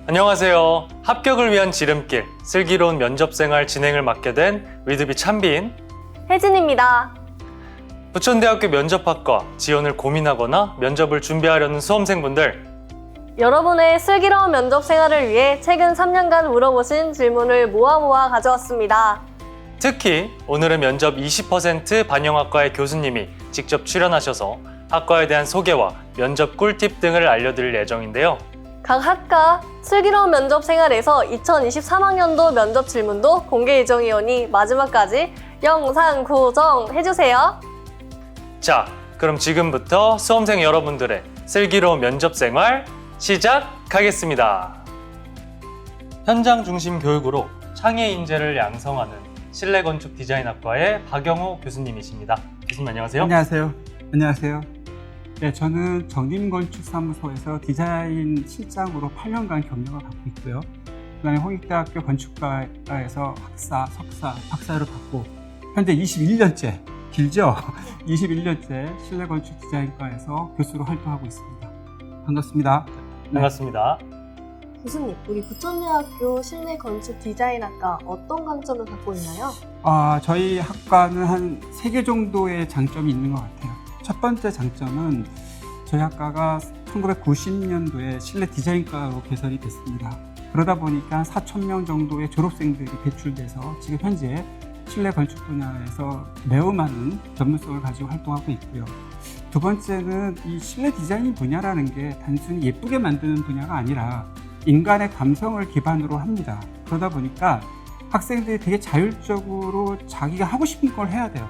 안녕하세요. 합격을 위한 지름길, 슬기로운 면접생활 진행을 맡게 된 위드비 찬빈, 혜진입니다. 부천대학교 면접학과 지원을 고민하거나 면접을 준비하려는 수험생분들, 여러분의 슬기로운 면접 생활을 위해 최근 3년간 물어보신 질문을 모아 가져왔습니다. 특히 오늘은 면접 20% 반영학과의 교수님이 직접 출연하셔서 학과에 대한 소개와 면접 꿀팁 등을 알려드릴 예정인데요. 각 학과 슬기로운 면접 생활에서 2023학년도 면접 질문도 공개 예정이오니 마지막까지 영상 고정해주세요. 자, 그럼 지금부터 수험생 여러분들의 슬기로운 면접 생활 시작하겠습니다. 현장 중심 교육으로 창의 인재를 양성하는 실내건축 디자인학과의 박영호 교수님이십니다. 교수님 안녕하세요. 안녕하세요. 네, 저는 정림건축사무소에서 디자인 실장으로 8년간 경력을 갖고 있고요. 그다음에 홍익대학교 건축과에서 학사, 석사, 박사를 받고 현재 21년째, 길죠? 21년째 실내건축 디자인과에서 교수로 활동하고 있습니다. 반갑습니다. 반갑습니다. 교수님, 우리 부천대학교 실내건축 디자인학과 어떤 강점을 갖고 있나요? 저희 학과는 한 3개 정도의 장점이 있는 것 같아요. 첫 번째 장점은 저희 학과가 1990년도에 실내 디자인과로 개설이 됐습니다. 그러다 보니까 4,000명 정도의 졸업생들이 배출돼서 지금 현재 실내 건축 분야에서 매우 많은 전문성을 가지고 활동하고 있고요. 두 번째는 이 실내 디자인 분야라는 게 단순히 예쁘게 만드는 분야가 아니라 인간의 감성을 기반으로 합니다. 그러다 보니까 학생들이 되게 자율적으로 자기가 하고 싶은 걸 해야 돼요.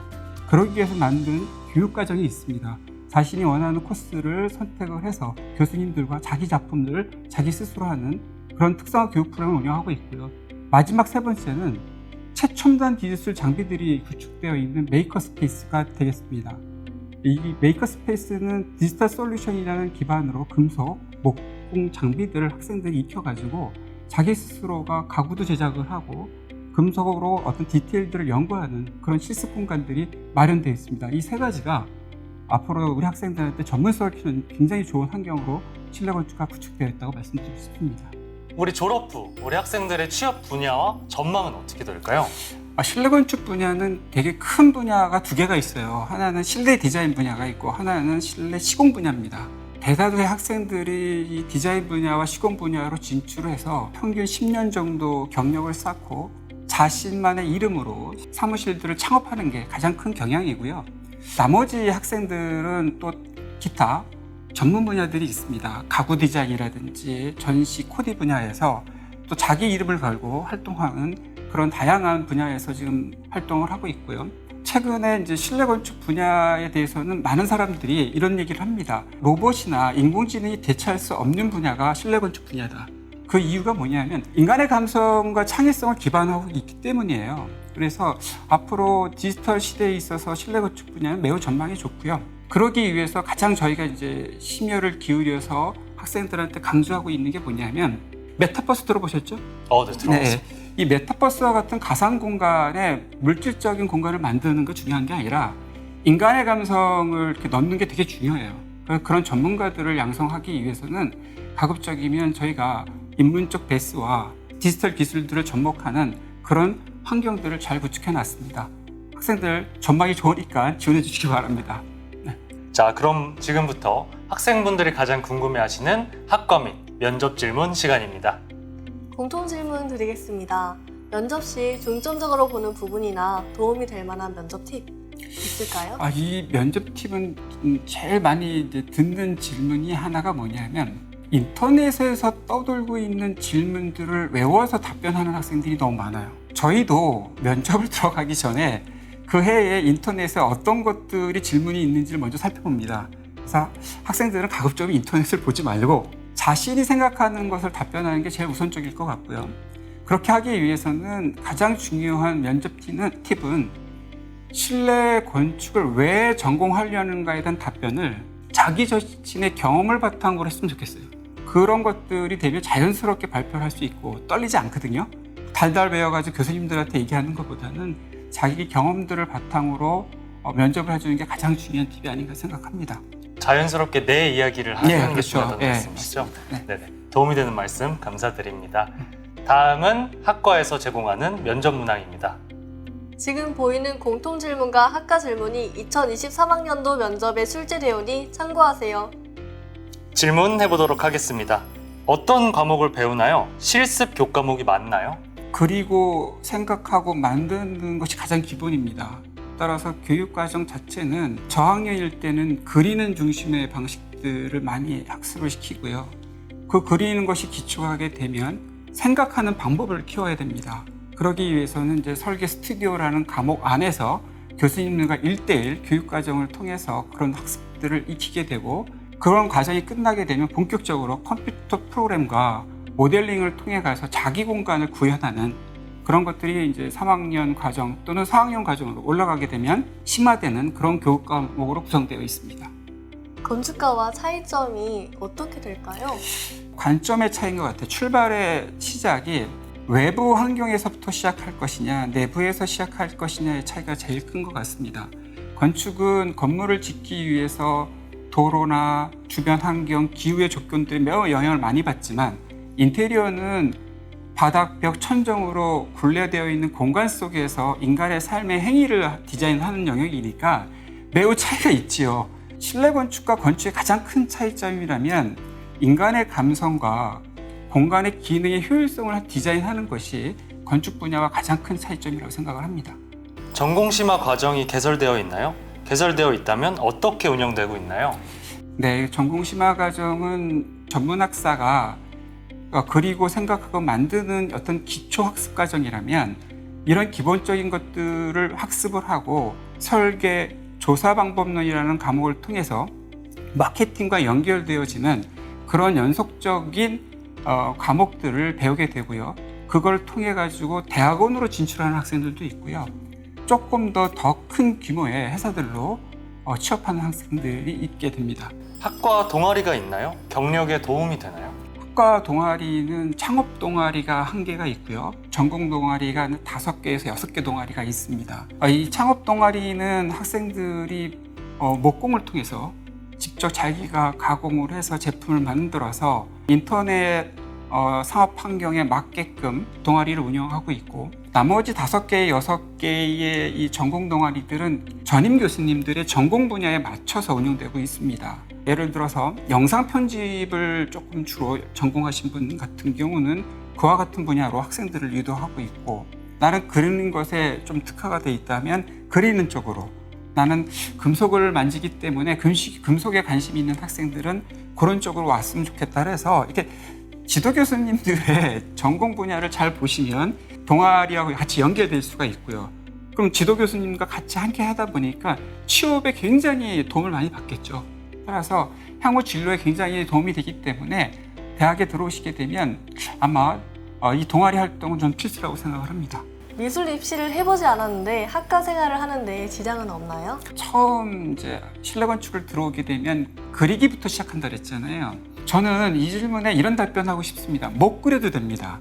그러기 위해서 만든 교육과정이 있습니다. 자신이 원하는 코스를 선택을 해서 교수님들과 자기 작품들을 자기 스스로 하는 그런 특성화 교육 프로그램을 운영하고 있고요. 마지막 세 번째는 최첨단 기술 장비들이 구축되어 있는 메이커 스페이스가 되겠습니다. 이 메이커 스페이스는 디지털 솔루션이라는 기반으로 금속, 목공 장비들을 학생들이 익혀가지고 자기 스스로가 가구도 제작을 하고 금속으로 어떤 디테일들을 연구하는 그런 실습 공간들이 마련되어 있습니다. 이 세 가지가 앞으로 우리 학생들한테 전문성을 키우는 굉장히 좋은 환경으로 실내건축가 구축되어 있다고 말씀드리고 싶습니다. 우리 졸업 후 우리 학생들의 취업 분야와 전망은 어떻게 될까요? 실내건축 분야는 되게 큰 분야가 두 개가 있어요. 하나는 실내 디자인 분야가 있고 하나는 실내 시공 분야입니다. 대다수의 학생들이 이 디자인 분야와 시공 분야로 진출을 해서 평균 10년 정도 경력을 쌓고 자신만의 이름으로 사무실들을 창업하는 게 가장 큰 경향이고요. 나머지 학생들은 또 기타 전문 분야들이 있습니다. 가구 디자인이라든지 전시 코디 분야에서 또 자기 이름을 걸고 활동하는 그런 다양한 분야에서 지금 활동을 하고 있고요. 최근에 이제 실내 건축 분야에 대해서는 많은 사람들이 이런 얘기를 합니다. 로봇이나 인공지능이 대체할 수 없는 분야가 실내 건축 분야다. 그 이유가 뭐냐면 인간의 감성과 창의성을 기반하고 있기 때문이에요. 그래서 앞으로 디지털 시대에 있어서 실내 건축 분야는 매우 전망이 좋고요. 그러기 위해서 가장 저희가 이제 심혈을 기울여서 학생들한테 강조하고 있는 게 뭐냐면 메타버스 들어보셨죠? 네, 들어봤습니다. 네. 이 메타버스와 같은 가상 공간에 물질적인 공간을 만드는 거 중요한 게 아니라 인간의 감성을 이렇게 넣는 게 되게 중요해요. 그런 전문가들을 양성하기 위해서는 가급적이면 저희가 인문적 베이스와 디지털 기술들을 접목하는 그런 환경들을 잘 구축해 놨습니다. 학생들 전망이 좋으니까 지원해 주시기 바랍니다. 자, 그럼 지금부터 학생분들이 가장 궁금해하시는 학과 및 면접 질문 시간입니다. 공통 질문 드리겠습니다. 면접 시 중점적으로 보는 부분이나 도움이 될 만한 면접 팁 있을까요? 이 면접 팁은 제일 많이 이제 듣는 질문이 하나가 뭐냐면 인터넷에서 떠돌고 있는 질문들을 외워서 답변하는 학생들이 너무 많아요. 저희도 면접을 들어가기 전에 그 해에 인터넷에 어떤 것들이 질문이 있는지를 먼저 살펴봅니다. 그래서 학생들은 가급적이면 인터넷을 보지 말고 자신이 생각하는 것을 답변하는 게 제일 우선적일 것 같고요. 그렇게 하기 위해서는 가장 중요한 면접 팁은 실내 건축을 왜 전공하려는가에 대한 답변을 자기 자신의 경험을 바탕으로 했으면 좋겠어요. 그런 것들이 되면 자연스럽게 발표를 할 수 있고 떨리지 않거든요. 달달 외워가지고 교수님들한테 얘기하는 것보다는 자기 경험들을 바탕으로 면접을 해주는 게 가장 중요한 팁이 아닌가 생각합니다. 자연스럽게 내 이야기를 하는 예, 게 그렇죠. 중요하다는 예, 말씀이시죠? 맞습니다. 네. 네네. 도움이 되는 말씀 감사드립니다. 다음은 학과에서 제공하는 면접 문항입니다. 지금 보이는 공통 질문과 학과 질문이 2023학년도 면접에 출제되오니 참고하세요. 질문해 보도록 하겠습니다. 어떤 과목을 배우나요? 실습 교과목이 맞나요? 그리고 생각하고 만드는 것이 가장 기본입니다. 따라서 교육과정 자체는 저학년일 때는 그리는 중심의 방식들을 많이 학습을 시키고요. 그 그리는 것이 기초하게 되면 생각하는 방법을 키워야 됩니다. 그러기 위해서는 이제 설계 스튜디오라는 과목 안에서 교수님들과 1대1 교육과정을 통해서 그런 학습들을 익히게 되고, 그런 과정이 끝나게 되면 본격적으로 컴퓨터 프로그램과 모델링을 통해 가서 자기 공간을 구현하는 그런 것들이 이제 3학년 과정 또는 4학년 과정으로 올라가게 되면 심화되는 그런 교육 과목으로 구성되어 있습니다. 건축가와 차이점이 어떻게 될까요? 관점의 차이인 것 같아요. 출발의 시작이 외부 환경에서부터 시작할 것이냐, 내부에서 시작할 것이냐의 차이가 제일 큰 것 같습니다. 건축은 건물을 짓기 위해서 도로나 주변 환경, 기후의 조건들이 매우 영향을 많이 받지만, 인테리어는 바닥, 벽, 천정으로 굴레되어 있는 공간 속에서 인간의 삶의 행위를 디자인하는 영역이니까 매우 차이가 있지요. 실내 건축과 건축의 가장 큰 차이점이라면 인간의 감성과 공간의 기능의 효율성을 디자인하는 것이 건축 분야와 가장 큰 차이점이라고 생각을 합니다. 전공심화 과정이 개설되어 있나요? 개설되어 있다면 어떻게 운영되고 있나요? 네, 전공심화 과정은 전문학사가 그리고 생각하고 만드는 어떤 기초 학습 과정이라면 이런 기본적인 것들을 학습을 하고 설계, 조사 방법론이라는 과목을 통해서 마케팅과 연결되어지는 그런 연속적인 과목들을 배우게 되고요. 그걸 통해 가지고 대학원으로 진출하는 학생들도 있고요. 조금 더 큰 규모의 회사들로 취업하는 학생들이 있게 됩니다. 학과 동아리가 있나요? 경력에 도움이 되나요? 학과 동아리는 창업 동아리가 1개가 있고요. 전공 동아리가 5개에서 6개 동아리가 있습니다. 이 창업 동아리는 학생들이 목공을 통해서 직접 자기가 가공을 해서 제품을 만들어서 인터넷 상업 환경에 맞게끔 동아리를 운영하고 있고, 나머지 5개, 6개의 이 전공 동아리들은 전임 교수님들의 전공 분야에 맞춰서 운영되고 있습니다. 예를 들어서 영상 편집을 조금 주로 전공하신 분 같은 경우는 그와 같은 분야로 학생들을 유도하고 있고, 나는 그리는 것에 좀 특화가 돼 있다면 그리는 쪽으로, 나는 금속을 만지기 때문에 금속에 관심이 있는 학생들은 그런 쪽으로 왔으면 좋겠다 해서 이렇게 지도 교수님들의 전공 분야를 잘 보시면 동아리하고 같이 연결될 수가 있고요. 그럼 지도 교수님과 같이 함께 하다 보니까 취업에 굉장히 도움을 많이 받겠죠. 따라서 향후 진로에 굉장히 도움이 되기 때문에 대학에 들어오시게 되면 아마 이 동아리 활동은 좀 필수라고 생각을 합니다. 미술 입시를 해보지 않았는데 학과 생활을 하는데 지장은 없나요? 처음 이제 실내 건축을 들어오게 되면 그리기부터 시작한다 그랬잖아요. 저는 이 질문에 이런 답변하고 싶습니다. 못 그려도 됩니다.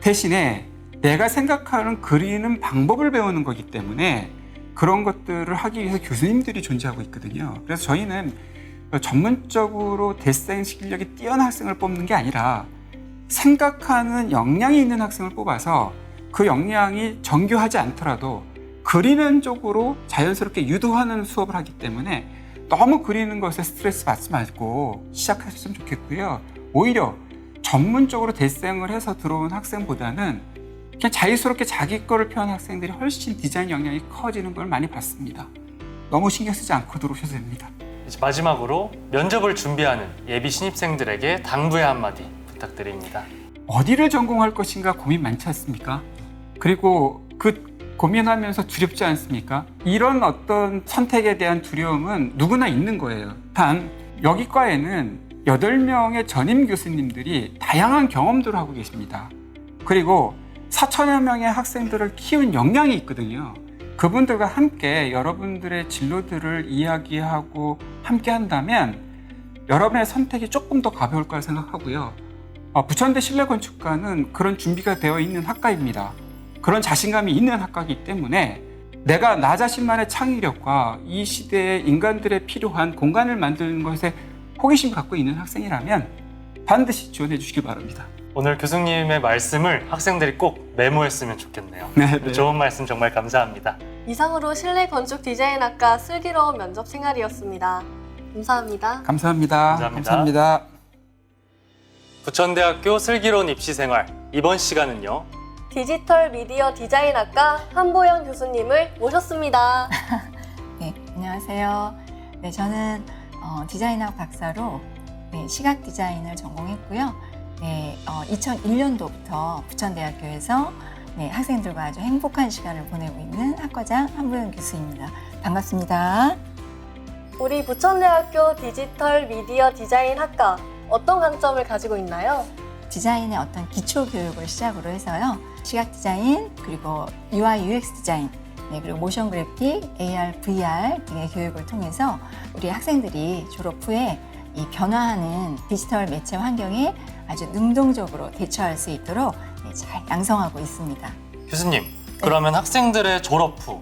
대신에 내가 생각하는 그리는 방법을 배우는 거기 때문에 그런 것들을 하기 위해서 교수님들이 존재하고 있거든요. 그래서 저희는 전문적으로 데스사인 실력이 뛰어난 학생을 뽑는 게 아니라 생각하는 역량이 있는 학생을 뽑아서 그 역량이 정교하지 않더라도 그리는 쪽으로 자연스럽게 유도하는 수업을 하기 때문에 너무 그리는 것에 스트레스 받지 말고 시작하셨으면 좋겠고요. 오히려 전문적으로 데스사인을 해서 들어온 학생보다는 그냥 자유스럽게 자기 거를 표현한 학생들이 훨씬 디자인 역량이 커지는 걸 많이 봤습니다. 너무 신경 쓰지 않고 들어오셔도 됩니다. 이제 마지막으로 면접을 준비하는 예비 신입생들에게 당부의 한마디 부탁드립니다. 어디를 전공할 것인가 고민 많지 않습니까? 그리고 그 고민하면서 두렵지 않습니까? 이런 어떤 선택에 대한 두려움은 누구나 있는 거예요. 단 여기 과에는 8명의 전임 교수님들이 다양한 경험들을 하고 계십니다. 그리고 4천여 명의 학생들을 키운 역량이 있거든요. 그분들과 함께 여러분들의 진로들을 이야기하고 함께 한다면 여러분의 선택이 조금 더 가벼울 거라 생각하고요. 부천대 실내건축과는 그런 준비가 되어 있는 학과입니다. 그런 자신감이 있는 학과이기 때문에 내가 나 자신만의 창의력과 이 시대의 인간들의 필요한 공간을 만드는 것에 호기심 갖고 있는 학생이라면 반드시 지원해 주시기 바랍니다. 오늘 교수님의 말씀을 학생들이 꼭 메모했으면 좋겠네요. 네. 좋은 말씀 정말 감사합니다. 이상으로 실내 건축 디자인학과 슬기로운 면접 생활이었습니다. 감사합니다. 감사합니다. 감사합니다. 부천대학교 슬기로운 입시생활, 이번 시간은요. 디지털 미디어 디자인학과 한보영 교수님을 모셨습니다. 네, 안녕하세요. 네, 저는 디자인학 박사로 시각 디자인을 전공했고요. 네, 2001년도부터 부천대학교에서 학생들과 아주 행복한 시간을 보내고 있는 학과장 한보영 교수입니다. 반갑습니다. 우리 부천대학교 디지털 미디어 디자인학과 어떤 강점을 가지고 있나요? 디자인의 어떤 기초 교육을 시작으로 해서요. 시각 디자인, 그리고 UI, UX 디자인, 그리고 모션 그래픽, AR, VR 등의 교육을 통해서 우리 학생들이 졸업 후에 이 변화하는 디지털 매체 환경에 아주 능동적으로 대처할 수 있도록 잘 양성하고 있습니다. 교수님, 그러면 학생들의 졸업 후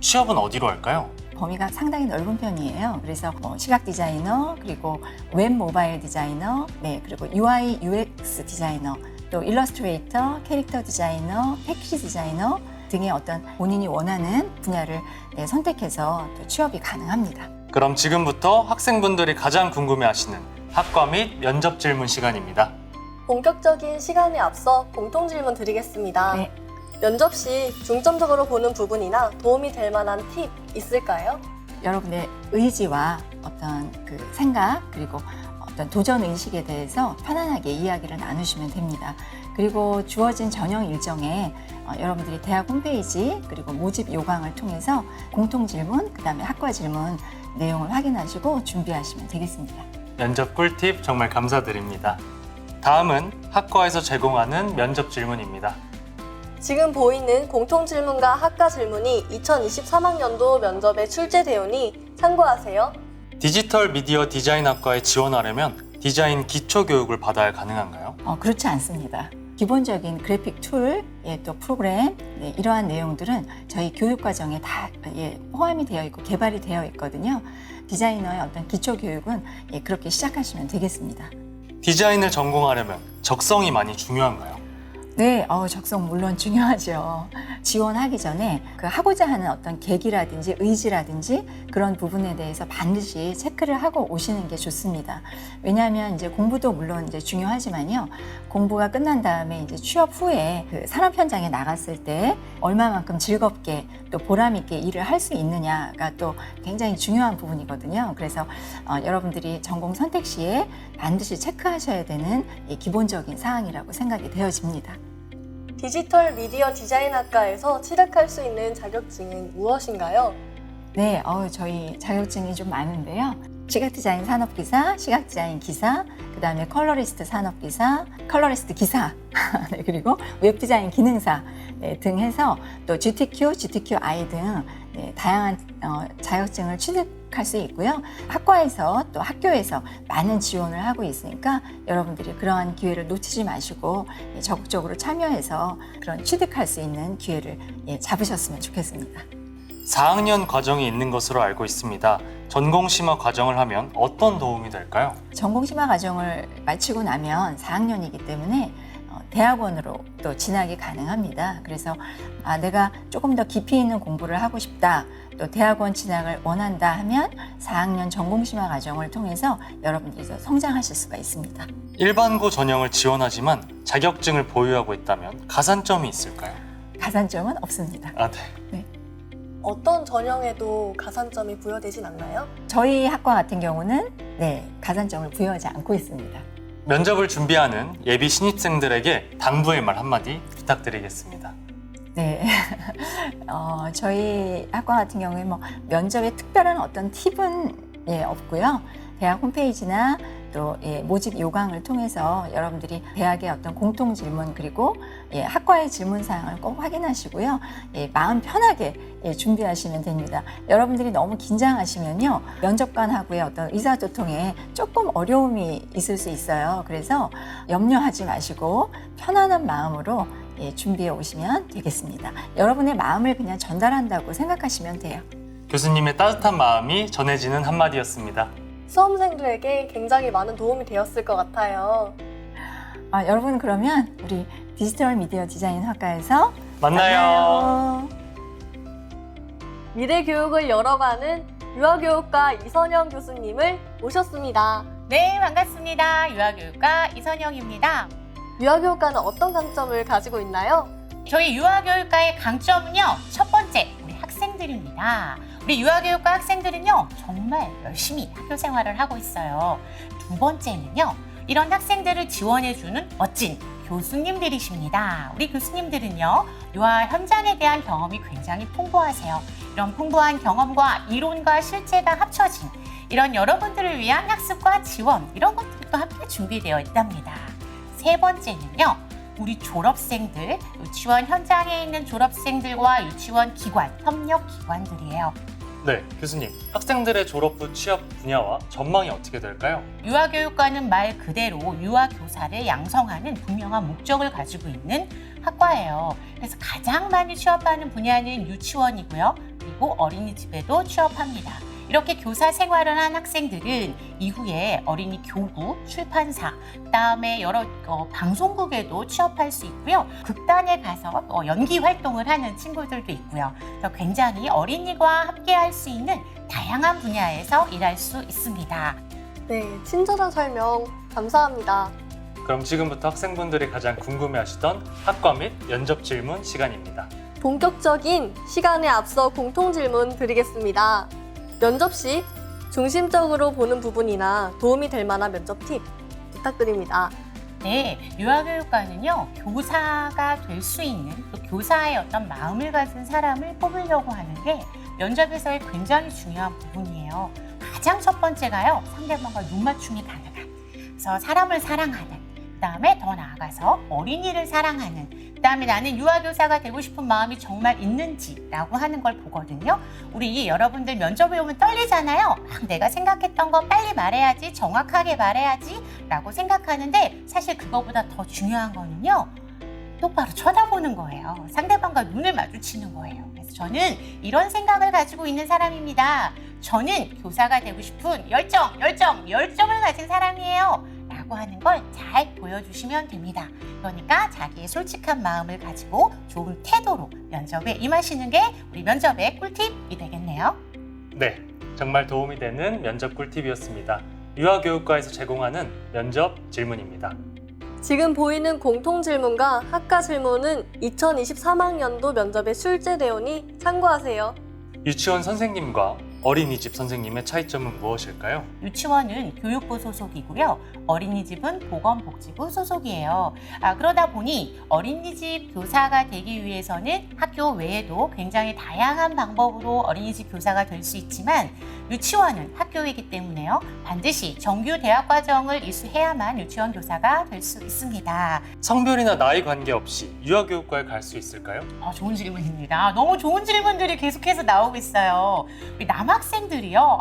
취업은 어디로 할까요? 범위가 상당히 넓은 편이에요. 그래서 시각 디자이너, 그리고 웹 모바일 디자이너, 그리고 UI, UX 디자이너, 또 일러스트레이터, 캐릭터 디자이너, 패키지 디자이너 등의 어떤 본인이 원하는 분야를 선택해서 또 취업이 가능합니다. 그럼 지금부터 학생분들이 가장 궁금해하시는 학과 및 면접 질문 시간입니다. 본격적인 시간에 앞서 공통 질문 드리겠습니다. 네. 면접 시 중점적으로 보는 부분이나 도움이 될 만한 팁 있을까요? 여러분의 의지와 어떤 그 생각, 그리고 어떤 도전 의식에 대해서 편안하게 이야기를 나누시면 됩니다. 그리고 주어진 전형 일정에 여러분들이 대학 홈페이지, 그리고 모집 요강을 통해서 공통 질문, 그다음에 학과 질문 내용을 확인하시고 준비하시면 되겠습니다. 면접 꿀팁 정말 감사드립니다. 다음은 학과에서 제공하는 면접 질문입니다. 지금 보이는 공통 질문과 학과 질문이 2023학년도 면접에 출제되오니 참고하세요. 디지털 미디어 디자인학과에 지원하려면 디자인 기초 교육을 받아야 가능한가요? 그렇지 않습니다. 기본적인 그래픽 툴, 또 프로그램, 이러한 내용들은 저희 교육 과정에 다 포함이 되어 있고 개발이 되어 있거든요. 디자이너의 어떤 기초 교육은 그렇게 시작하시면 되겠습니다. 디자인을 전공하려면 적성이 많이 중요한가요? 네, 적성 물론 중요하죠. 지원하기 전에 그 하고자 하는 어떤 계기라든지 의지라든지 그런 부분에 대해서 반드시 체크를 하고 오시는 게 좋습니다. 왜냐하면 이제 공부도 물론 이제 중요하지만요. 공부가 끝난 다음에 이제 취업 후에 그 산업 현장에 나갔을 때 얼마만큼 즐겁게 또 보람 있게 일을 할 수 있느냐가 또 굉장히 중요한 부분이거든요. 그래서 여러분들이 전공 선택 시에 반드시 체크하셔야 되는 기본적인 사항이라고 생각이 되어집니다. 디지털 미디어 디자인학과에서 취득할 수 있는 자격증은 무엇인가요? 네, 저희 자격증이 좀 많은데요. 시각 디자인 산업기사, 시각 디자인 기사, 그 다음에 컬러리스트 산업기사, 컬러리스트 기사, 그리고 웹 디자인 기능사 등 해서 또 GTQ, GTQI 등 다양한 자격증을 취득할 수 있고요. 학과에서 또 학교에서 많은 지원을 하고 있으니까 여러분들이 그러한 기회를 놓치지 마시고 적극적으로 참여해서 그런 취득할 수 있는 기회를 잡으셨으면 좋겠습니다. 4학년 과정이 있는 것으로 알고 있습니다. 전공심화 과정을 하면 어떤 도움이 될까요? 전공심화 과정을 마치고 나면 4학년이기 때문에 대학원으로 또 진학이 가능합니다. 그래서 내가 조금 더 깊이 있는 공부를 하고 싶다, 또 대학원 진학을 원한다 하면 4학년 전공심화 과정을 통해서 여러분들이 더 성장하실 수가 있습니다. 일반고 전형을 지원하지만 자격증을 보유하고 있다면 가산점이 있을까요? 가산점은 없습니다. 네. 어떤 전형에도 가산점이 부여되진 않나요? 저희 학과 같은 경우는 가산점을 부여하지 않고 있습니다. 면접을 준비하는 예비 신입생들에게 당부의 말 한마디 부탁드리겠습니다. 네, 저희 학과 같은 경우에 면접에 특별한 어떤 팁은 없고요. 대학 홈페이지나 또 모집 요강을 통해서 여러분들이 대학의 어떤 공통 질문 그리고 학과의 질문 사항을 꼭 확인하시고요. 마음 편하게 준비하시면 됩니다. 여러분들이 너무 긴장하시면요, 면접관하고의 어떤 의사소통에 조금 어려움이 있을 수 있어요. 그래서 염려하지 마시고 편안한 마음으로 예, 준비해 오시면 되겠습니다. 여러분의 마음을 그냥 전달한다고 생각하시면 돼요. 교수님의 따뜻한 마음이 전해지는 한마디였습니다. 수험생들에게 굉장히 많은 도움이 되었을 것 같아요. 여러분 그러면 우리 디지털 미디어 디자인 학과에서 만나요. 미래 교육을 열어가는 유아교육과 이선영 교수님을 모셨습니다. 네, 반갑습니다. 유아교육과 이선영입니다. 유아교육과는 어떤 강점을 가지고 있나요? 저희 유아교육과의 강점은요, 첫 번째, 우리 학생들입니다. 우리 유아교육과 학생들은요, 정말 열심히 학교 생활을 하고 있어요. 두 번째는요, 이런 학생들을 지원해주는 멋진 교수님들이십니다. 우리 교수님들은요, 유아 현장에 대한 경험이 굉장히 풍부하세요. 이런 풍부한 경험과 이론과 실제가 합쳐진 이런 여러분들을 위한 학습과 지원, 이런 것들도 함께 준비되어 있답니다. 세 번째는요, 우리 졸업생들, 유치원 현장에 있는 졸업생들과 유치원 기관, 협력 기관들이에요. 네, 교수님. 학생들의 졸업 후 취업 분야와 전망이 어떻게 될까요? 유아교육과는 말 그대로 유아교사를 양성하는 분명한 목적을 가지고 있는 학과예요. 그래서 가장 많이 취업하는 분야는 유치원이고요. 그리고 어린이집에도 취업합니다. 이렇게 교사 생활을 한 학생들은 이후에 어린이 교구, 출판사, 그다음에 여러 방송국에도 취업할 수 있고요. 극단에 가서 연기 활동을 하는 친구들도 있고요. 그래서 굉장히 어린이와 함께 할 수 있는 다양한 분야에서 일할 수 있습니다. 네, 친절한 설명 감사합니다. 그럼 지금부터 학생분들이 가장 궁금해하시던 학과 및 면접 질문 시간입니다. 본격적인 시간에 앞서 공통 질문 드리겠습니다. 면접 시 중심적으로 보는 부분이나 도움이 될 만한 면접 팁 부탁드립니다. 네, 유아교육과는요, 교사가 될 수 있는 또 교사의 어떤 마음을 가진 사람을 뽑으려고 하는 게 면접에서의 굉장히 중요한 부분이에요. 가장 첫 번째가요, 상대방과 눈맞춤이 가능한, 그래서 사람을 사랑하는, 그다음에 더 나아가서 어린이를 사랑하는, 그다음에 나는 유아교사가 되고 싶은 마음이 정말 있는지라고 하는 걸 보거든요. 우리 여러분들 면접에 오면 떨리잖아요. 내가 생각했던 거 빨리 말해야지, 정확하게 말해야지 라고 생각하는데 사실 그거보다 더 중요한 거는요, 똑바로 쳐다보는 거예요. 상대방과 눈을 마주치는 거예요. 그래서 저는 이런 생각을 가지고 있는 사람입니다. 저는 교사가 되고 싶은 열정을 가진 사람이에요. 라고 하는 걸 잘 보여주시면 됩니다. 그러니까 자기의 솔직한 마음을 가지고 좋은 태도로 면접에 임하시는 게 우리 면접의 꿀팁이 되겠네요. 네, 정말 도움이 되는 면접 꿀팁이었습니다. 유아교육과에서 제공하는 면접 질문입니다. 지금 보이는 공통 질문과 학과 질문은 2023학년도 면접에 출제되오니 참고하세요. 유치원 선생님과 어린이집 선생님의 차이점은 무엇일까요? 유치원은 교육부 소속이고요. 어린이집은 보건복지부 소속이에요. 그러다 보니 어린이집 교사가 되기 위해서는 학교 외에도 굉장히 다양한 방법으로 어린이집 교사가 될 수 있지만 유치원은 학교이기 때문에요. 반드시 정규 대학 과정을 이수해야만 유치원 교사가 될 수 있습니다. 성별이나 나이 관계없이 유아교육과에 갈 수 있을까요? 좋은 질문입니다. 너무 좋은 질문들이 계속해서 나오고 있어요. 우리 남학생들이요.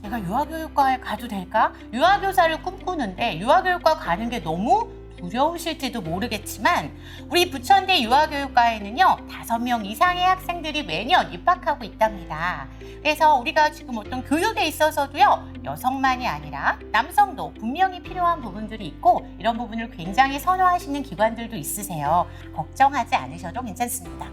내가 유아교육과에 가도 될까? 유아교사를 꿈꾸는데 유아교육과 가는 게 너무 두려우실지도 모르겠지만 우리 부천대 유아교육과에는요 5명 이상의 학생들이 매년 입학하고 있답니다. 그래서 우리가 지금 어떤 교육에 있어서도요 여성만이 아니라 남성도 분명히 필요한 부분들이 있고 이런 부분을 굉장히 선호하시는 기관들도 있으세요. 걱정하지 않으셔도 괜찮습니다.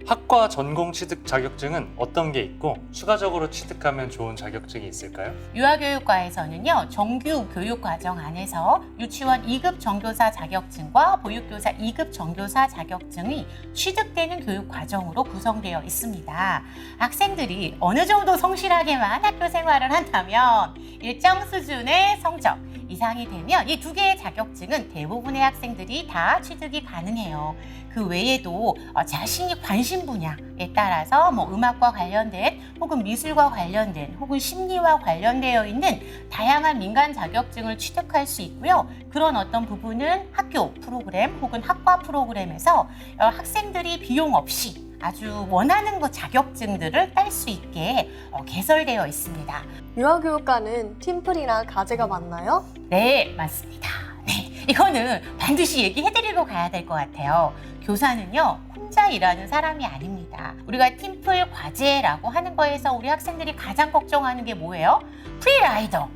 학과 전공 취득 자격증은 어떤 게 있고 추가적으로 취득하면 좋은 자격증이 있을까요? 유아교육과에서는요 정규 교육과정 안에서 유치원 2급 정교사 자격증과 보육교사 2급 정교사 자격증이 취득되는 교육과정으로 구성되어 있습니다. 학생들이 어느 정도 성실하게만 학교 생활을 한다면 일정 수준의 성적 이상이 되면 이 2개의 자격증은 대부분의 학생들이 다 취득이 가능해요. 그 외에도 자신이 관심 분야에 따라서 음악과 관련된 혹은 미술과 관련된 혹은 심리와 관련되어 있는 다양한 민간 자격증을 취득할 수 있고요. 그런 어떤 부분은 학교 프로그램 혹은 학과 프로그램에서 학생들이 비용 없이 아주 원하는 자격증들을 딸 수 있게 개설되어 있습니다. 유아교육과는 팀플이나 과제가 많나요? 네, 맞습니다. 네, 이거는 반드시 얘기해드리고 가야 될 것 같아요. 교사는요, 혼자 일하는 사람이 아닙니다. 우리가 팀플 과제라고 하는 거에서 우리 학생들이 가장 걱정하는 게 뭐예요? 프리라이더.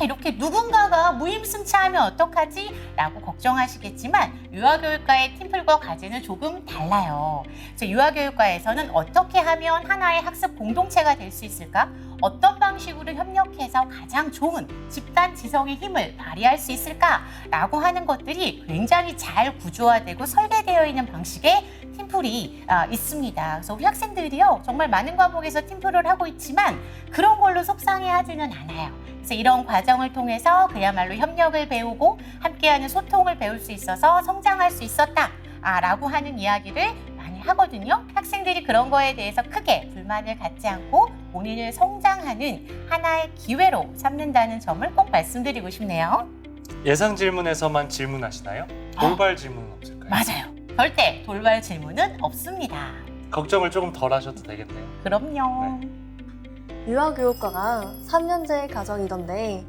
이렇게 누군가가 무임승차하면 어떡하지? 라고 걱정하시겠지만 유아교육과의 팀플과 과제는 조금 달라요. 그래서 유아교육과에서는 어떻게 하면 하나의 학습 공동체가 될 수 있을까? 어떤 방식으로 협력해서 가장 좋은 집단 지성의 힘을 발휘할 수 있을까라고 하는 것들이 굉장히 잘 구조화되고 설계되어 있는 방식의 팀플이 있습니다. 그래서 우리 학생들이요, 정말 많은 과목에서 팀플을 하고 있지만 그런 걸로 속상해하지는 않아요. 그래서 이런 과정을 통해서 그야말로 협력을 배우고 함께하는 소통을 배울 수 있어서 성장할 수 있었다라고 하는 이야기를 많이 하거든요. 학생들이 그런 거에 대해서 크게 불만을 갖지 않고 본인을 성장하는 하나의 기회로 삼는다는 점을 꼭 말씀드리고 싶네요. 예상 질문에서만 질문하시나요? 돌발 질문은 없을까요? 맞아요. 절대 돌발 질문은 없습니다. 걱정을 조금 덜 하셔도 되겠네요. 그럼요. 유아교육과가 3년제 과정이던데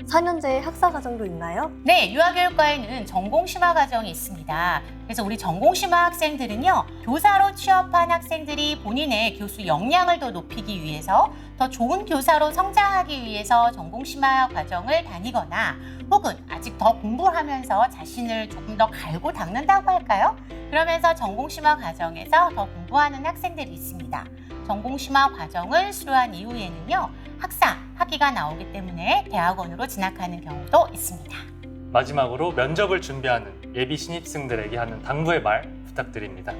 4년제 학사 과정도 있나요? 네, 유아교육과에는 전공심화 과정이 있습니다. 그래서 우리 전공심화 학생들은요, 교사로 취업한 학생들이 본인의 교수 역량을 더 높이기 위해서 더 좋은 교사로 성장하기 위해서 전공심화 과정을 다니거나 혹은 아직 더 공부를 하면서 자신을 조금 더 갈고 닦는다고 할까요? 그러면서 전공심화 과정에서 더 공부하는 학생들이 있습니다. 전공심화 과정을 수료한 이후에는요, 학기가 나오기 때문에 대학원으로 진학하는 경우도 있습니다. 마지막으로 면접을 준비하는 예비 신입생들에게 하는 당부의 말 부탁드립니다.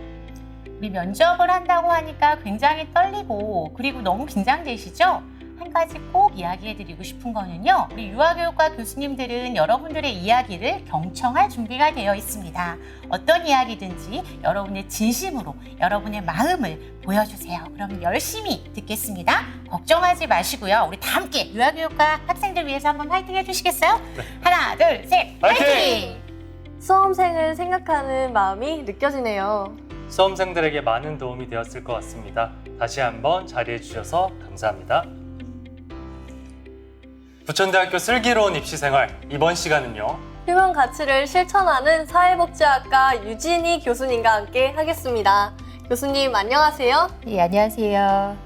우리 면접을 한다고 하니까 굉장히 떨리고 그리고 너무 긴장되시죠? 한 가지 꼭 이야기해드리고 싶은 거는요, 우리 유아교육과 교수님들은 여러분들의 이야기를 경청할 준비가 되어 있습니다. 어떤 이야기든지 여러분의 진심으로 여러분의 마음을 보여주세요. 그럼 열심히 듣겠습니다. 걱정하지 마시고요. 우리 다 함께 유아교육과 학생들 위해서 한번 파이팅 해주시겠어요? 네. 하나, 둘, 셋, 파이팅! 수험생을 생각하는 마음이 느껴지네요. 수험생들에게 많은 도움이 되었을 것 같습니다. 다시 한번 자리해 주셔서 감사합니다. 부천대학교 슬기로운 입시생활, 이번 시간은요, 휴먼 가치를 실천하는 사회복지학과 유진희 교수님과 함께 하겠습니다. 교수님 안녕하세요. 네, 안녕하세요.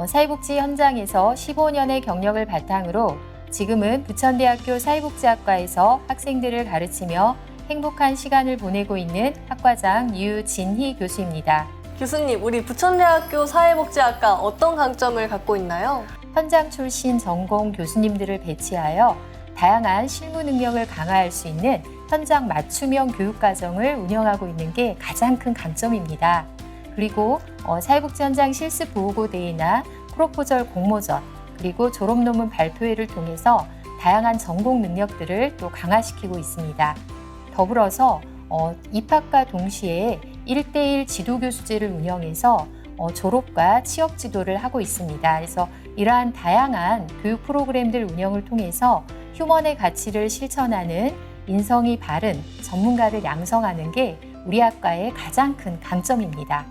사회복지 현장에서 15년의 경력을 바탕으로 지금은 부천대학교 사회복지학과에서 학생들을 가르치며 행복한 시간을 보내고 있는 학과장 유진희 교수입니다. 교수님, 우리 부천대학교 사회복지학과 어떤 강점을 갖고 있나요? 현장 출신 전공 교수님들을 배치하여 다양한 실무 능력을 강화할 수 있는 현장 맞춤형 교육과정을 운영하고 있는 게 가장 큰 강점입니다. 그리고 사회복지 현장 실습 보고 대회나 프로포절 공모전, 그리고 졸업 논문 발표회를 통해서 다양한 전공 능력들을 또 강화시키고 있습니다. 더불어서 입학과 동시에 1:1 지도교수제를 운영해서 졸업과 취업 지도를 하고 있습니다. 그래서 이러한 다양한 교육 프로그램들 운영을 통해서 휴먼의 가치를 실천하는 인성이 바른 전문가를 양성하는 게 우리 학과의 가장 큰 강점입니다.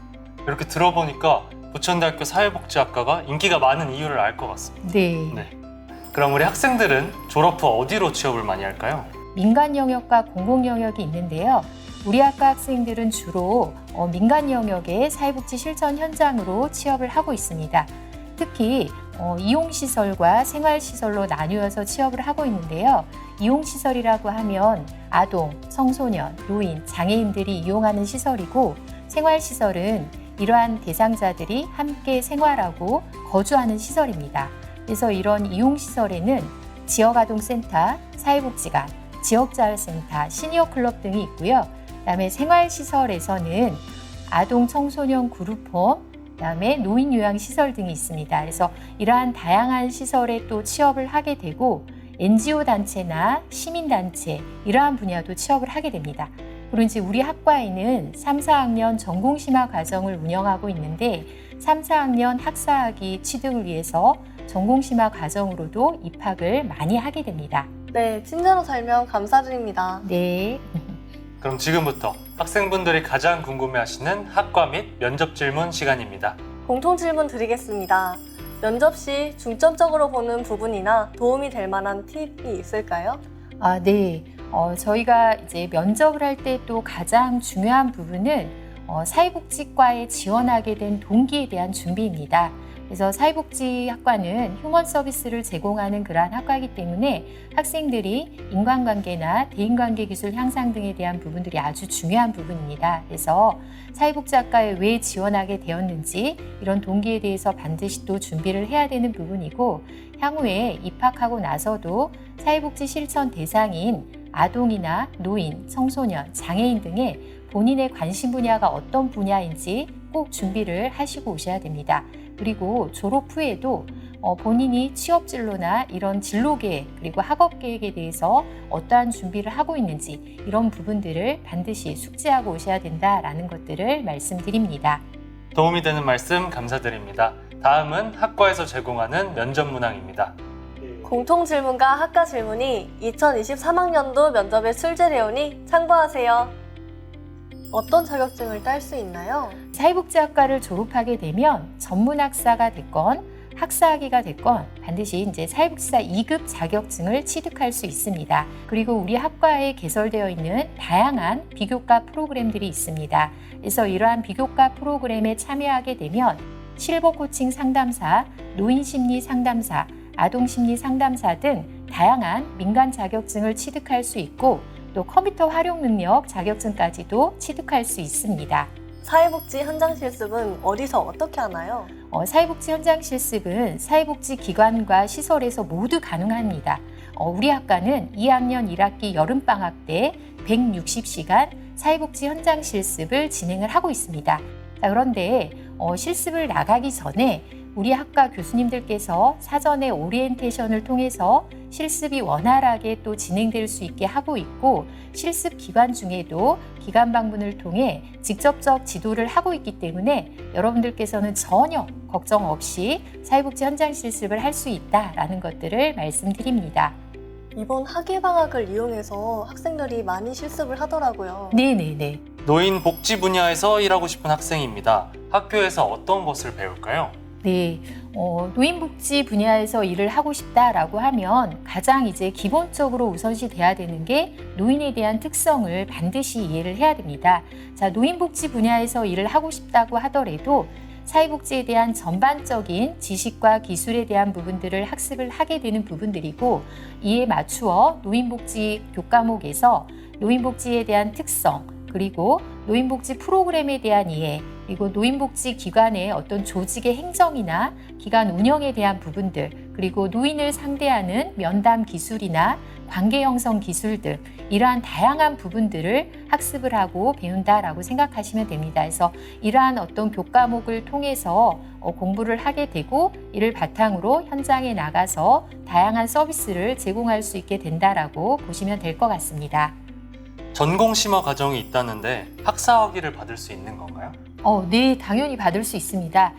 이렇게 들어보니까 부천대학교 사회복지학과가 인기가 많은 이유를 알 것 같습니다. 네. 그럼 우리 학생들은 졸업 후 어디로 취업을 많이 할까요? 민간 영역과 공공 영역이 있는데요. 우리 학과 학생들은 주로 민간 영역의 사회복지 실천 현장으로 취업을 하고 있습니다. 특히 이용시설과 생활시설로 나뉘어서 취업을 하고 있는데요. 이용시설이라고 하면 아동, 청소년, 노인, 장애인들이 이용하는 시설이고, 생활시설은 이러한 대상자들이 함께 생활하고 거주하는 시설입니다. 그래서 이런 이용시설에는 지역아동센터, 사회복지관, 지역자활센터, 시니어클럽 등이 있고요. 그다음에 생활시설에서는 아동 청소년 그룹홈, 그다음에 노인 요양시설 등이 있습니다. 그래서 이러한 다양한 시설에 또 취업을 하게 되고 NGO 단체나 시민단체 이러한 분야도 취업을 하게 됩니다. 그리고 이제 우리 학과에는 3, 4학년 전공심화 과정을 운영하고 있는데 3, 4학년 학사학위 취득을 위해서 전공심화 과정으로도 입학을 많이 하게 됩니다. 네, 친절한 설명 감사드립니다. 네. 그럼 지금부터 학생분들이 가장 궁금해하시는 학과 및 면접 질문 시간입니다. 공통 질문 드리겠습니다. 면접 시 중점적으로 보는 부분이나 도움이 될 만한 팁이 있을까요? 네. 저희가 이제 면접을 할 때 또 가장 중요한 부분은 사회복지과에 지원하게 된 동기에 대한 준비입니다. 그래서 사회복지학과는 휴먼 서비스를 제공하는 그러한 학과이기 때문에 학생들이 인간관계나 대인관계 기술 향상 등에 대한 부분들이 아주 중요한 부분입니다. 그래서 사회복지학과에 왜 지원하게 되었는지 이런 동기에 대해서 반드시 또 준비를 해야 되는 부분이고, 향후에 입학하고 나서도 사회복지 실천 대상인 아동이나 노인, 청소년, 장애인 등의 본인의 관심 분야가 어떤 분야인지 꼭 준비를 하시고 오셔야 됩니다. 그리고 졸업 후에도 본인이 취업 진로나 이런 진로 계획 그리고 학업 계획에 대해서 어떠한 준비를 하고 있는지 이런 부분들을 반드시 숙지하고 오셔야 된다라는 것들을 말씀드립니다. 도움이 되는 말씀 감사드립니다. 다음은 학과에서 제공하는 면접 문항입니다. 공통 질문과 학과 질문이 2023학년도 면접에 출제되오니 참고하세요. 어떤 자격증을 딸 수 있나요? 사회복지학과를 졸업하게 되면 전문학사가 됐건 학사학위가 됐건 반드시 이제 사회복지사 2급 자격증을 취득할 수 있습니다. 그리고 우리 학과에 개설되어 있는 다양한 비교과 프로그램들이 있습니다. 그래서 이러한 비교과 프로그램에 참여하게 되면 실버 코칭 상담사, 노인 심리 상담사, 아동 심리 상담사 등 다양한 민간 자격증을 취득할 수 있고, 또 컴퓨터 활용 능력 자격증까지도 취득할 수 있습니다. 사회복지 현장 실습은 어디서 어떻게 하나요? 사회복지 현장 실습은 사회복지 기관과 시설에서 모두 가능합니다. 우리 학과는 2학년 1학기 여름방학 때 160시간 사회복지 현장 실습을 진행을 하고 있습니다. 자, 그런데 실습을 나가기 전에 우리 학과 교수님들께서 사전에 오리엔테이션을 통해서 실습이 원활하게 또 진행될 수 있게 하고 있고, 실습 기간 중에도 기관 방문을 통해 직접적 지도를 하고 있기 때문에 여러분들께서는 전혀 걱정 없이 사회복지 현장 실습을 할 수 있다라는 것들을 말씀드립니다. 이번 학예방학을 이용해서 학생들이 많이 실습을 하더라고요. 네네네. 노인 복지 분야에서 일하고 싶은 학생입니다. 학교에서 어떤 것을 배울까요? 네, 노인복지 분야에서 일을 하고 싶다라고 하면 가장 이제 기본적으로 우선시 돼야 되는 게 노인에 대한 특성을 반드시 이해를 해야 됩니다. 자, 노인복지 분야에서 일을 하고 싶다고 하더라도 사회복지에 대한 전반적인 지식과 기술에 대한 부분들을 학습을 하게 되는 부분들이고, 이에 맞추어 노인복지 교과목에서 노인복지에 대한 특성, 그리고 노인복지 프로그램에 대한 이해, 그리고 노인복지 기관의 어떤 조직의 행정이나 기관 운영에 대한 부분들, 그리고 노인을 상대하는 면담 기술이나 관계 형성 기술 등 이러한 다양한 부분들을 학습을 하고 배운다라고 생각하시면 됩니다. 그래서 이러한 어떤 교과목을 통해서 공부를 하게 되고, 이를 바탕으로 현장에 나가서 다양한 서비스를 제공할 수 있게 된다라고 보시면 될 것 같습니다. 전공심화 과정이 있다는데 학사학위를 받을 수 있는 건가요? 네, 당연히 받을 수 있습니다.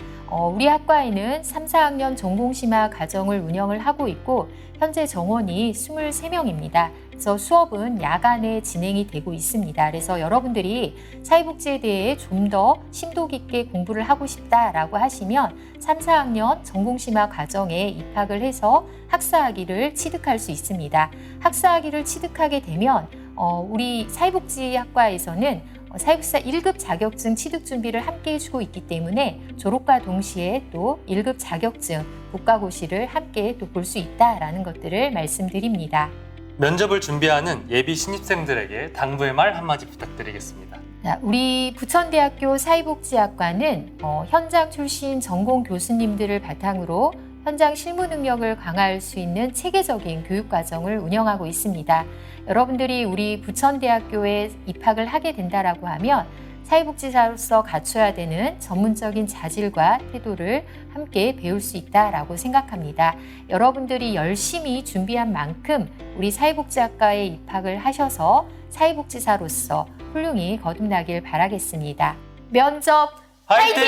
우리 학과에는 3, 4학년 전공심화 과정을 운영을 하고 있고, 현재 정원이 23명입니다. 그래서 수업은 야간에 진행이 되고 있습니다. 그래서 여러분들이 사회복지에 대해 좀 더 심도 깊게 공부를 하고 싶다라고 하시면 3, 4학년 전공심화 과정에 입학을 해서 학사학위를 취득할 수 있습니다. 학사학위를 취득하게 되면 우리 사회복지학과에서는 사회복지사 1급 자격증 취득 준비를 함께 해주고 있기 때문에 졸업과 동시에 또 1급 자격증 국가고시를 함께 또 볼 수 있다라는 것들을 말씀드립니다. 면접을 준비하는 예비 신입생들에게 당부의 말 한마디 부탁드리겠습니다. 자, 우리 부천대학교 사회복지학과는 현장 출신 전공 교수님들을 바탕으로 현장 실무 능력을 강화할 수 있는 체계적인 교육과정을 운영하고 있습니다. 여러분들이 우리 부천대학교에 입학을 하게 된다라고 하면 사회복지사로서 갖춰야 되는 전문적인 자질과 태도를 함께 배울 수 있다라고 생각합니다. 여러분들이 열심히 준비한 만큼 우리 사회복지학과에 입학을 하셔서 사회복지사로서 훌륭히 거듭나길 바라겠습니다. 면접 화이팅!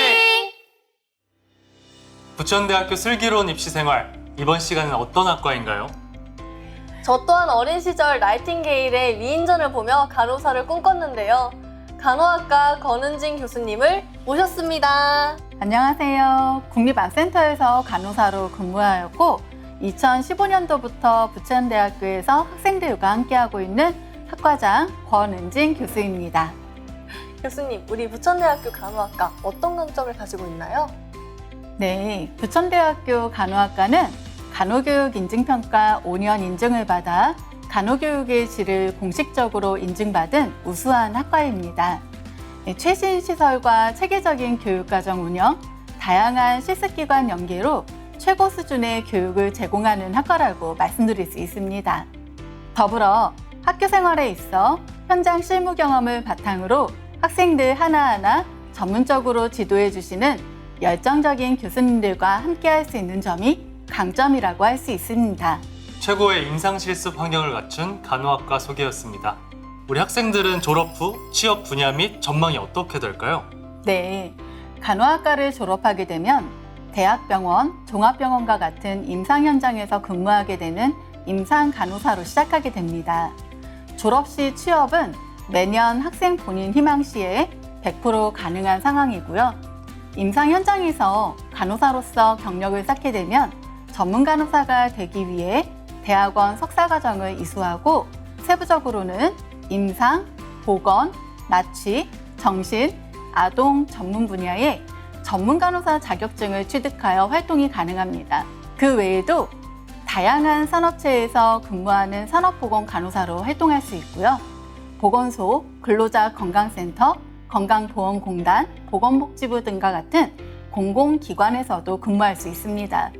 부천대학교 슬기로운 입시생활, 이번 시간은 어떤 학과인가요? 저 또한 어린 시절 나이팅게일의 위인전을 보며 간호사를 꿈꿨는데요. 간호학과 권은진 교수님을 모셨습니다. 안녕하세요. 국립아센터에서 간호사로 근무하였고 2015년도부터 부천대학교에서 학생들과 함께하고 있는 학과장 권은진 교수입니다. 교수님, 우리 부천대학교 간호학과 어떤 강점을 가지고 있나요? 네, 부천대학교 간호학과는 간호교육 인증평가 5년 인증을 받아 간호교육의 질을 공식적으로 인증받은 우수한 학과입니다. 최신 시설과 체계적인 교육과정 운영, 다양한 실습기관 연계로 최고 수준의 교육을 제공하는 학과라고 말씀드릴 수 있습니다. 더불어 학교 생활에 있어 현장 실무 경험을 바탕으로 학생들 하나하나 전문적으로 지도해 주시는 열정적인 교수님들과 함께 할 수 있는 점이 강점이라고 할 수 있습니다. 최고의 임상실습 환경을 갖춘 간호학과 소개였습니다. 우리 학생들은 졸업 후 취업 분야 및 전망이 어떻게 될까요? 네, 간호학과를 졸업하게 되면 대학병원, 종합병원과 같은 임상 현장에서 근무하게 되는 임상 간호사로 시작하게 됩니다. 졸업 시 취업은 매년 학생 본인 희망시에 100% 가능한 상황이고요. 임상 현장에서 간호사로서 경력을 쌓게 되면 전문 간호사가 되기 위해 대학원 석사과정을 이수하고 세부적으로는 임상, 보건, 마취, 정신, 아동 전문 분야에 전문 간호사 자격증을 취득하여 활동이 가능합니다. 그 외에도 다양한 산업체에서 근무하는 산업보건 간호사로 활동할 수 있고요. 보건소, 근로자 건강센터, 건강보험공단, 보건복지부 등과 같은 공공기관에서도 근무할 수 있습니다.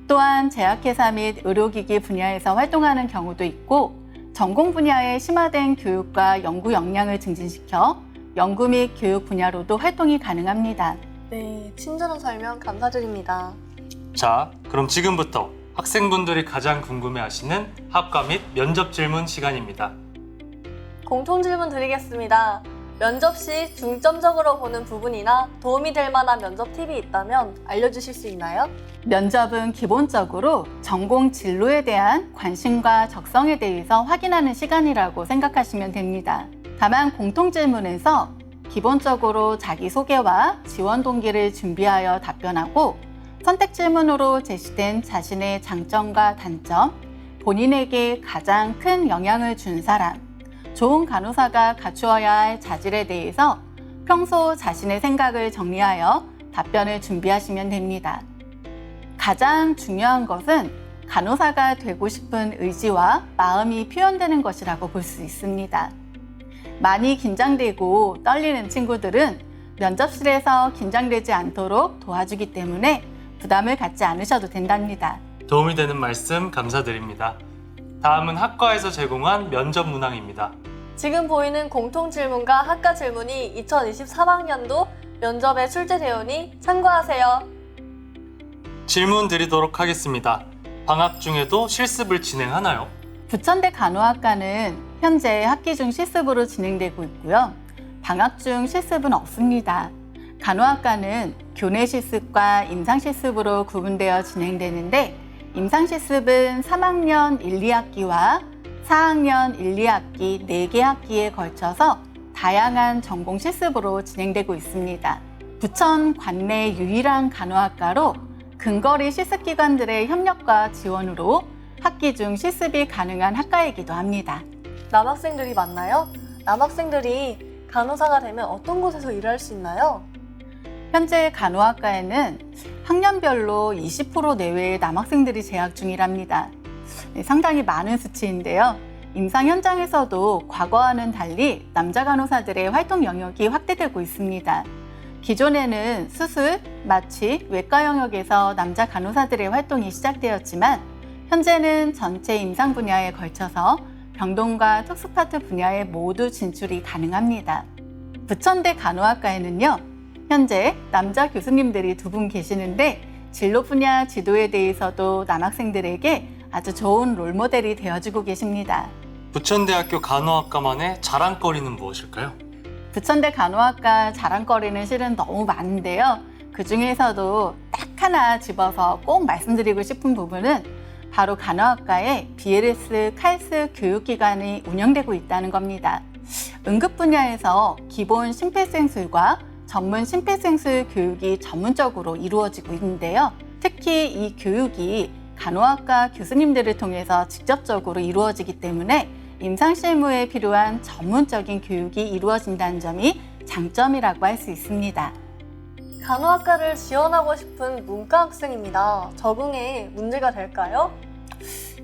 또한 제약회사 및 의료기기 분야에서 활동하는 경우도 있고 전공 분야의 심화된 교육과 연구 역량을 증진시켜 연구 및 교육 분야로도 활동이 가능합니다. 네, 친절한 설명 감사드립니다. 자, 그럼 지금부터 학생분들이 가장 궁금해하시는 학과 및 면접 질문 시간입니다. 공통 질문 드리겠습니다. 면접 시 중점적으로 보는 부분이나 도움이 될 만한 면접 팁이 있다면 알려주실 수 있나요? 면접은 기본적으로 전공 진로에 대한 관심과 적성에 대해서 확인하는 시간이라고 생각하시면 됩니다. 다만 공통 질문에서 기본적으로 자기소개와 지원 동기를 준비하여 답변하고 선택 질문으로 제시된 자신의 장점과 단점, 본인에게 가장 큰 영향을 준 사람, 좋은 간호사가 갖추어야 할 자질에 대해서 평소 자신의 생각을 정리하여 답변을 준비하시면 됩니다. 가장 중요한 것은 간호사가 되고 싶은 의지와 마음이 표현되는 것이라고 볼 수 있습니다. 많이 긴장되고 떨리는 친구들은 면접실에서 긴장되지 않도록 도와주기 때문에 부담을 갖지 않으셔도 된답니다. 도움이 되는 말씀 감사드립니다. 다음은 학과에서 제공한 면접 문항입니다. 지금 보이는 공통 질문과 학과 질문이 2023학년도 면접에 출제되오니 참고하세요. 질문 드리도록 하겠습니다. 방학 중에도 실습을 진행하나요? 부천대 간호학과는 현재 학기 중 실습으로 진행되고 있고요. 방학 중 실습은 없습니다. 간호학과는 교내 실습과 임상 실습으로 구분되어 진행되는데 임상 실습은 3학년 1, 2학기와 4학년 1, 2학기 4개 학기에 걸쳐서 다양한 전공 실습으로 진행되고 있습니다. 부천 관내 유일한 간호학과로 근거리 실습기관들의 협력과 지원으로 학기 중 실습이 가능한 학과이기도 합니다. 남학생들이 많나요? 남학생들이 간호사가 되면 어떤 곳에서 일할 수 있나요? 현재 간호학과에는 학년별로 20% 내외의 남학생들이 재학 중이랍니다. 상당히 많은 수치인데요. 임상 현장에서도 과거와는 달리 남자 간호사들의 활동 영역이 확대되고 있습니다. 기존에는 수술, 마취, 외과 영역에서 남자 간호사들의 활동이 시작되었지만 현재는 전체 임상 분야에 걸쳐서 병동과 특수파트 분야에 모두 진출이 가능합니다. 부천대 간호학과에는요, 현재 남자 교수님들이 2분 계시는데 진로 분야 지도에 대해서도 남학생들에게 아주 좋은 롤모델이 되어주고 계십니다. 부천대학교 간호학과만의 자랑거리는 무엇일까요? 부천대 간호학과 자랑거리는 실은 너무 많은데요. 그 중에서도 딱 하나 집어서 꼭 말씀드리고 싶은 부분은 바로 간호학과에 BLS, 칼스 교육기관이 운영되고 있다는 겁니다. 응급 분야에서 기본 심폐소생술과 전문 심폐소생술 교육이 전문적으로 이루어지고 있는데요. 특히 이 교육이 간호학과 교수님들을 통해서 직접적으로 이루어지기 때문에 임상 실무에 필요한 전문적인 교육이 이루어진다는 점이 장점이라고 할 수 있습니다. 간호학과를 지원하고 싶은 문과 학생입니다. 적응에 문제가 될까요?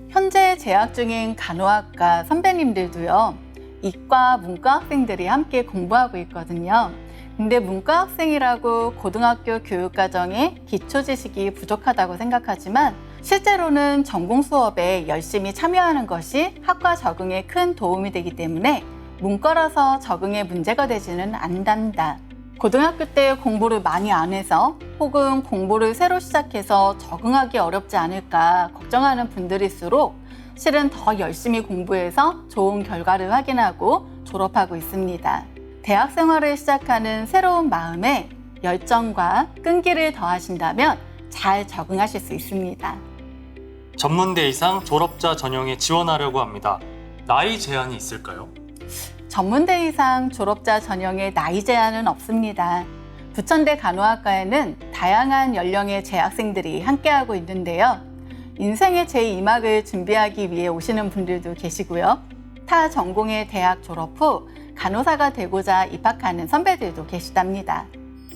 현재 재학 중인 간호학과 선배님들도요, 이과 문과 학생들이 함께 공부하고 있거든요. 근데 문과 학생이라고 고등학교 교육과정에 기초 지식이 부족하다고 생각하지만 실제로는 전공 수업에 열심히 참여하는 것이 학과 적응에 큰 도움이 되기 때문에 문과라서 적응에 문제가 되지는 않는다. 고등학교 때 공부를 많이 안 해서 혹은 공부를 새로 시작해서 적응하기 어렵지 않을까 걱정하는 분들일수록 실은 더 열심히 공부해서 좋은 결과를 확인하고 졸업하고 있습니다. 대학 생활을 시작하는 새로운 마음에 열정과 끈기를 더하신다면 잘 적응하실 수 있습니다. 전문대 이상 졸업자 전형에 지원하려고 합니다. 나이 제한이 있을까요? 전문대 이상 졸업자 전형에 나이 제한은 없습니다. 부천대 간호학과에는 다양한 연령의 재학생들이 함께하고 있는데요. 인생의 제2막을 준비하기 위해 오시는 분들도 계시고요. 타 전공의 대학 졸업 후 간호사가 되고자 입학하는 선배들도 계시답니다.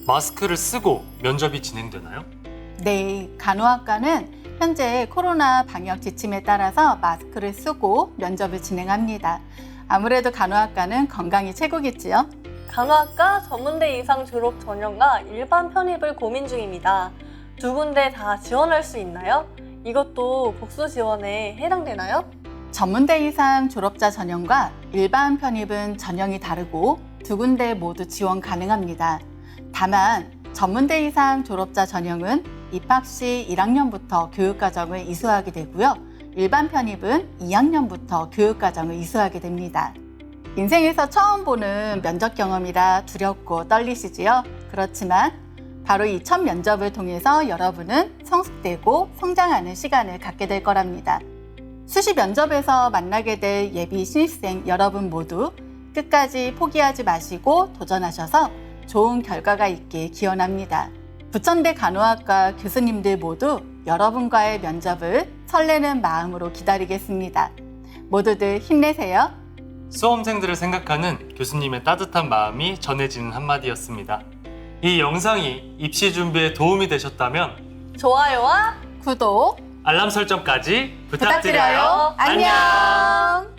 마스크를 쓰고 면접이 진행되나요? 네, 간호학과는 현재 코로나 방역 지침에 따라서 마스크를 쓰고 면접을 진행합니다. 아무래도 간호학과는 건강이 최고겠지요? 간호학과 전문대 이상 졸업 전형과 일반 편입을 고민 중입니다. 두 군데 다 지원할 수 있나요? 이것도 복수 지원에 해당되나요? 전문대 이상 졸업자 전형과 일반 편입은 전형이 다르고 두 군데 모두 지원 가능합니다. 다만 전문대 이상 졸업자 전형은 입학 시 1학년부터 교육과정을 이수하게 되고요. 일반 편입은 2학년부터 교육과정을 이수하게 됩니다. 인생에서 처음 보는 면접 경험이라 두렵고 떨리시지요? 그렇지만 바로 이 첫 면접을 통해서 여러분은 성숙되고 성장하는 시간을 갖게 될 거랍니다. 수시 면접에서 만나게 될 예비 신입생 여러분 모두 끝까지 포기하지 마시고 도전하셔서 좋은 결과가 있길 기원합니다. 부천대 간호학과 교수님들 모두 여러분과의 면접을 설레는 마음으로 기다리겠습니다. 모두들 힘내세요. 수험생들을 생각하는 교수님의 따뜻한 마음이 전해지는 한마디였습니다. 이 영상이 입시 준비에 도움이 되셨다면 좋아요와 구독 알람 설정까지 부탁드려요. 부탁드려요. 안녕.